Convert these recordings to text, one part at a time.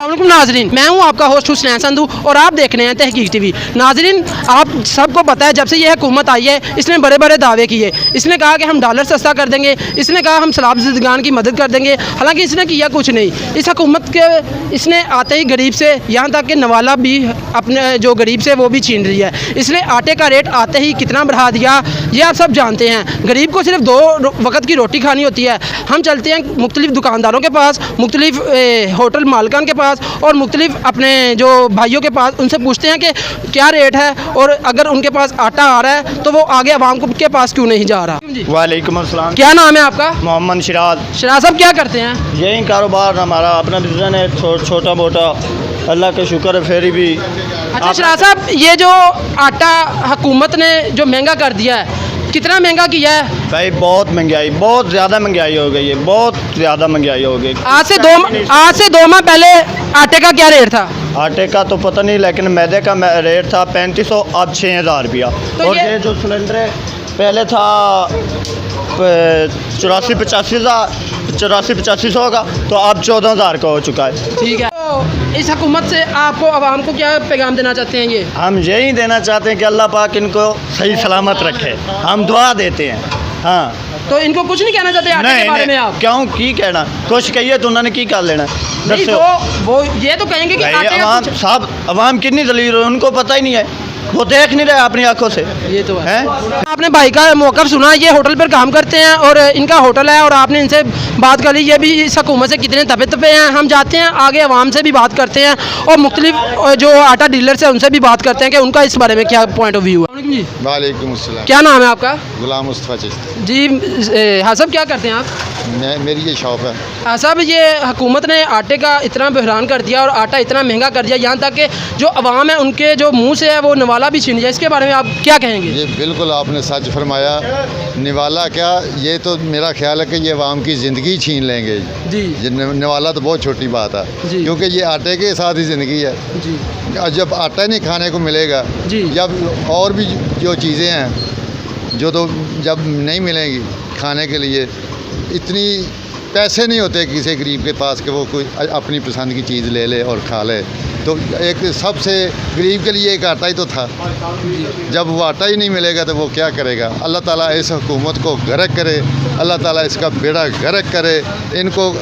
अस्सलामुअलैकुम नाजरीन, मैं हूं आपका होस्ट हुसैन संधू और आप देख रहे हैं तहकीक टीवी। नाजरीन, आप सबको पता है जब से यह हुकूमत आई है इसने बड़े बड़े दावे किए। इसने कहा कि हम डॉलर सस्ता कर देंगे, इसने कहा हम सलाब-ज़िदगान की मदद कर देंगे, हालांकि इसने किया कुछ नहीं। इस हुकूमत के इसने आते ही गरीब से यहाँ तक कि नवाला भी अपने जो गरीब से वो भी छीन रही है। इसने आटे का रेट आते ही कितना बढ़ा दिया ये आप सब जानते हैं। गरीब को सिर्फ 2 वक्त की रोटी खानी होती है। हम चलते हैं मुख्तलिफ दुकानदारों के पास, मुख्तलिफ होटल मालिकान के पास और मुख्तलिफ अपने जो भाइयों के पास, उनसे पूछते हैं कि क्या रेट है और अगर उनके पास आटा आ रहा है तो वो आगे आवाम के पास क्यों नहीं जा रहा। वालेकुम अस्सलाम। क्या नाम है आपका? मोहम्मद शिराज। शिराज साहब क्या करते हैं? यही कारोबार हमारा अपना बिजनेस है, छोटा मोटा, अल्लाह का शुक्र है। फेरी भी। अच्छा शिराज साहब, ये जो आटा हुकूमत ने जो महंगा कर दिया है, कितना महंगा किया है? भाई बहुत महंगाई, बहुत ज़्यादा महंगाई हो गई है, बहुत ज़्यादा महंगाई हो गई। आज से 2 माह पहले आटे का क्या रेट था? आटे का तो पता नहीं, लेकिन मैदे का रेट था 3500, अब 6000 रुपया। तो और ये जो सिलेंडर है पहले था 84-85 का, तो अब 14000 का हो चुका है। ठीक है, तो इस हुकूमत से आपको आवाम को क्या पैगाम देना चाहते हैं? ये हम यही देना चाहते हैं कि अल्लाह पाक इनको सही सलामत रखे, हम दुआ देते हैं। हाँ, तो इनको कुछ नहीं कहना चाहते आटे के बारे में आप? क्यों की कहना, कुछ कहिए तो उन्होंने की कर लेना। नहीं, वो ये तो कहेंगे कि आटे का अवाम साहब, अवाम कितनी दलील है उनको पता ही नहीं है, वो देख नहीं रहे अपनी आंखों से। ये तो है। आपने भाई का मौक़िफ़ सुना, ये होटल पर काम करते हैं और इनका होटल है और आपने इनसे बात कर ली। ये भी इस हुकूमत से कितने तपे तपे हैं। हम जाते हैं आगे आवाम से भी बात करते हैं और मुख्तलिफ जो आटा डीलर्स हैं उनसे भी बात करते हैं कि उनका इस बारे में क्या पॉइंट ऑफ व्यू है। जी वालेकुम अस्सलाम। क्या नाम है आपका? गुलाम मुस्तफ़ा चिश्ती। जी हाँ साहब, क्या करते हैं आप? मेरी ये शॉप है। हाँ साहब, ये हुकूमत ने आटे का इतना बहरान कर दिया और आटा इतना महंगा कर दिया, यहाँ तक कि जो अवाम है उनके जो मुंह से है वो नवाला भी छीन लिया। इसके बारे में आप क्या कहेंगे? ये बिल्कुल आपने सच फरमाया। निवाला क्या, ये तो मेरा ख्याल है कि ये अवाम की ज़िंदगी छीन लेंगे जी। ये निवाला तो बहुत छोटी बात है, क्योंकि ये आटे के साथ ही ज़िंदगी है जी। जब आटा नहीं खाने को मिलेगा जी, जब और भी जो चीज़ें हैं जो तो जब नहीं मिलेंगी खाने के लिए, इतनी पैसे नहीं होते किसी गरीब के पास कि वो कोई अपनी पसंद की चीज़ ले ले और खा ले। तो एक सबसे गरीब के लिए एक आटा ही तो था। जब वो आटा ही नहीं मिलेगा तो वो क्या करेगा। अल्लाह ताला इस हुकूमत को गर्क करे, अल्लाह ताला इसका बेड़ा गर्क करे। इनको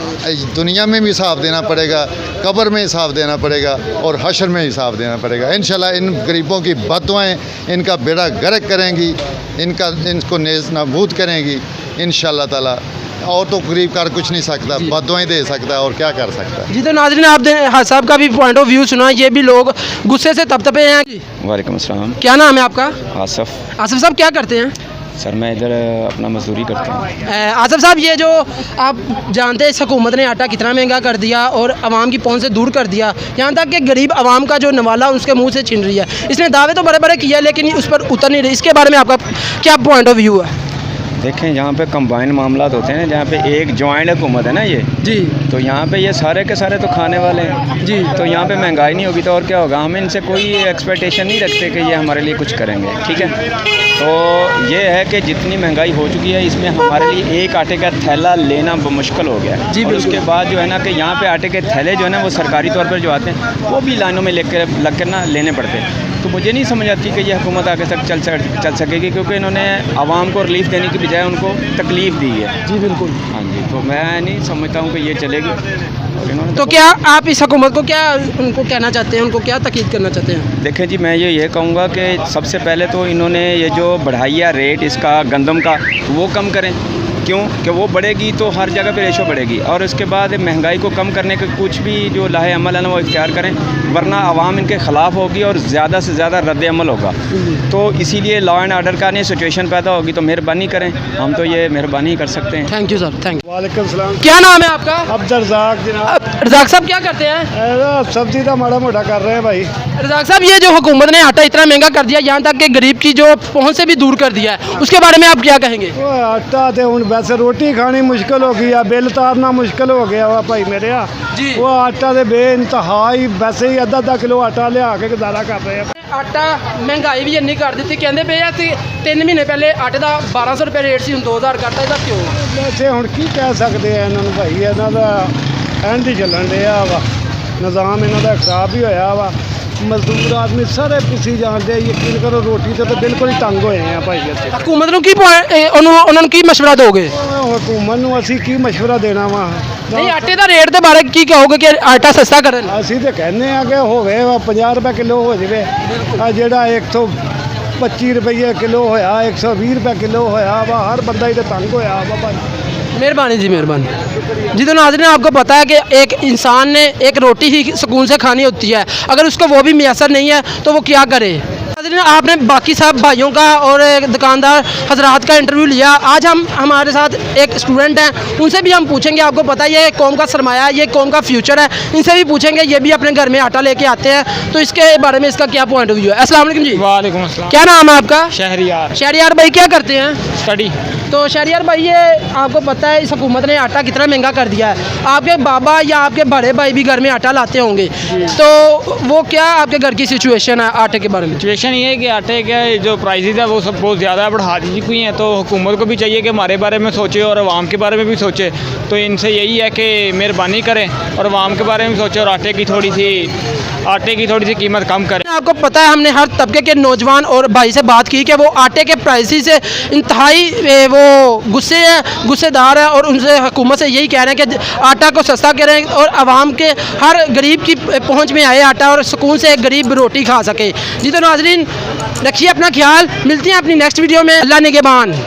दुनिया में भी हिसाब देना पड़ेगा, कब्र में हिसाब देना पड़ेगा और हशर में हिसाब देना पड़ेगा। इंशाल्लाह इन गरीबों की बद्दुआएं इनका बेड़ा गर्क करेंगी, इनको नेज़ नाबूद करेंगी इंशाल्लाह ताला। और तो गरीब कार कुछ नहीं सकता, बद्दुआएं दे सकता है और क्या कर सकता है। जी, तो नाज़रीन आपने हाँ साहब का भी पॉइंट ऑफ व्यू सुना। ये भी लोग गुस्से से तपतपे हैं। वालेकुम अस्सलाम। क्या नाम है आपका? आसफ़। आसिफ साहब क्या करते हैं? सर मैं इधर अपना मजदूरी करता हूँ। आसिफ साहब, ये जो आप जानते हैं इस हुकूमत ने आटा कितना महंगा कर दिया और आवाम की पहुंच से दूर कर दिया, यहाँ तक कि गरीब आवाम का जो नवाला उसके मुंह से छीन रही है। इसने दावे तो बड़े बड़े किए लेकिन उस पर उतर नहीं रही। इसके बारे में आपका क्या पॉइंट ऑफ व्यू है? देखें, जहाँ पे कंबाइन मामला होते हैं, जहाँ पे एक जॉइंट हुकूमत है ना ये जी, तो यहाँ पे ये सारे के सारे तो खाने वाले हैं जी। तो यहाँ पे महंगाई नहीं होगी तो और क्या होगा। हम इनसे कोई एक्सपेक्टेशन नहीं रखते कि ये हमारे लिए कुछ करेंगे, ठीक है। तो ये है कि जितनी महंगाई हो चुकी है इसमें हमारे लिए एक आटे का थैला लेना मुश्किल हो गया जी। और उसके बाद जो है ना कि यहाँ पे आटे के थैले जो है ना वो सरकारी तौर पर जो आते हैं वो भी लाइनों में लग कर ना लेने पड़ते हैं। तो मुझे नहीं समझ आती कि ये हुकूमत आगे तक चल सकेगी, क्योंकि इन्होंने आवाम को रिलीफ देने की बजाय उनको तकलीफ़ दी है जी। बिल्कुल, हाँ जी। तो मैं नहीं समझता हूँ कि ये चलेगी। और इन्होंने तो क्या आप इस हुकूमत को क्या उनको कहना चाहते हैं, उनको क्या तकीद करना चाहते हैं? देखें जी, मैं ये कहूँगा कि सबसे पहले तो इन्होंने ये जो बढ़ाई है रेट इसका गंदम का, वो कम करें। क्यों कि वो बढ़ेगी तो हर जगह पे रेशो बढ़ेगी। और उसके बाद महंगाई को कम करने के कुछ भी जो लाहे अमल है ना वो इख्तियार करें, वरना आवाम इनके ख़िलाफ़ होगी और ज़्यादा से ज़्यादा रद्द अमल होगा। तो इसीलिए लॉ एंड आर्डर का नहीं सिचुएशन पैदा होगी, तो मेहरबानी करें। हम तो ये मेहरबानी ही कर सकते हैं। Thank you sir, thank you. वालेकुम सलाम। क्या नाम है आपका? अब्दुल रज़ाक जनाब। रज़ाक साहब क्या करते हैं? सब्जी का माड़ा मोटा कर रहे हैं भाई। रज़ाक साहब, ये जो हुकूमत ने आटा इतना महंगा कर दिया, यहाँ तक कि गरीब की जो पहुँच से भी दूर कर दिया है, उसके बारे में आप क्या कहेंगे? आटा तो हूँ वैसे रोटी खानी मुश्किल हो गई है, बिल तारना मुश्किल हो गया वा भाई मेरे जी। वो आटा तो बेइंतहा ही वैसे ही अद्धा किलो आटा लिया के गुजारा कर रहे हैं। आटा महंगाई भी इन्नी कर दी, कहते पे 3 महीने पहले आटे का 1200 रुपये रेट से 2000 करता, इसका क्यों? वैसे हूँ की कह सकते हैं इन्होंने भाई, इन्हों का एंड ही चलन दिया वा। ਨਿਜ਼ਾਮ ਇਹਨਾਂ ਦਾ ਖਰਾਬ ਹੀ ਹੋਇਆ ਵਾ ਮਜ਼ਦੂਰ ਆਦਮੀ ਸਾਰੇ ਪਿੱਛੇ ਜਾਂਦੇ ਆ ਯਕੀਨ ਕਰੋ ਰੋਟੀ ਤੇ ਤਾਂ ਬਿਲਕੁਲ ਹੀ ਤੰਗ ਹੋਏ ਆ ਭਾਈ ਇੱਥੇ हुकूमत ਨੂੰ ਕੀ ਉਹਨਾਂ ਨੂੰ ਕੀ ਮਸ਼ਵਰਾ ਦੋਗੇ ਹਕੂਮਤ ਨੂੰ ਅਸੀਂ ਕੀ ਮਸ਼ਵਰਾ ਦੇਣਾ ਵਾ ਨਹੀਂ ਆਟੇ ਦਾ ਰੇਟ ਦੇ ਬਾਰੇ ਕੀ ਕਹੋਗੇ ਕਿ ਆਟਾ ਸਸਤਾ ਕਰਨ ਅਸੀਂ ਤੇ ਕਹਿੰਦੇ ਆ ਕਿ ਹੋਵੇ 50 ਰੁਪਏ ਕਿਲੋ ਹੋ ਜਾਵੇ ਆ ਜਿਹੜਾ 125 ਰੁਪਏ ਕਿਲੋ ਹੋਇਆ 120 ਰੁਪਏ ਕਿਲੋ ਹੋਇਆ ਵਾ हर बंदा ही तो तंग होया वा भाई मेहरबानी जी मेहरबानी जी। तो नाज़रीन आपको पता है कि एक इंसान ने एक रोटी ही सुकून से खानी होती है, अगर उसको वो भी मैसर नहीं है तो वो क्या करे। नाज़रीन आपने बाकी सब भाइयों का और दुकानदार हजरात का इंटरव्यू लिया। आज हम हमारे साथ एक स्टूडेंट हैं, उनसे भी हम पूछेंगे। आपको पता है ये कौम का सरमाया है, ये कौम का फ्यूचर है, इनसे भी पूछेंगे। ये भी अपने घर में आटा लेके आते हैं, तो इसके बारे में इसका क्या पॉइंट ऑफ व्यू है। अस्सलाम वालेकुम जी। वालेकुम अस्सलाम। क्या नाम है आपका? शहरियार। शहरियार भाई क्या करते हैं? स्टडी। तो शहरियार भाई ये आपको पता है इस हुकूमत ने आटा कितना महंगा कर दिया है। आपके बाबा या आपके बड़े भाई भी घर में आटा लाते होंगे, तो वो क्या आपके घर की सिचुएशन है आटे के बारे में? सिचुएशन ये है कि आटे के जो प्राइसेस है वो सब बहुत ज़्यादा बढ़ा दी हुई हैं, तो हुकूमत को भी चाहिए कि हमारे बारे में सोचे और आवाम के बारे में भी सोचे। तो इनसे यही है कि मेहरबानी करें और आवाम के बारे में सोचे और आटे की थोड़ी सी कीमत कम करें। आपको पता है हमने हर तबके के नौजवान और भाई से बात की कि वो आटे के प्राइसेस से इंतहाई वो गुस्सेदार है, और उनसे हुकूमत से यही कह रहे हैं कि आटा को सस्ता करें और आवाम के हर गरीब की पहुंच में आए आटा और सुकून से एक गरीब रोटी खा सके। जी तो नाज़रीन रखिए अपना ख्याल, मिलते हैं अपनी नेक्स्ट वीडियो में। अल्लाह निगहबान।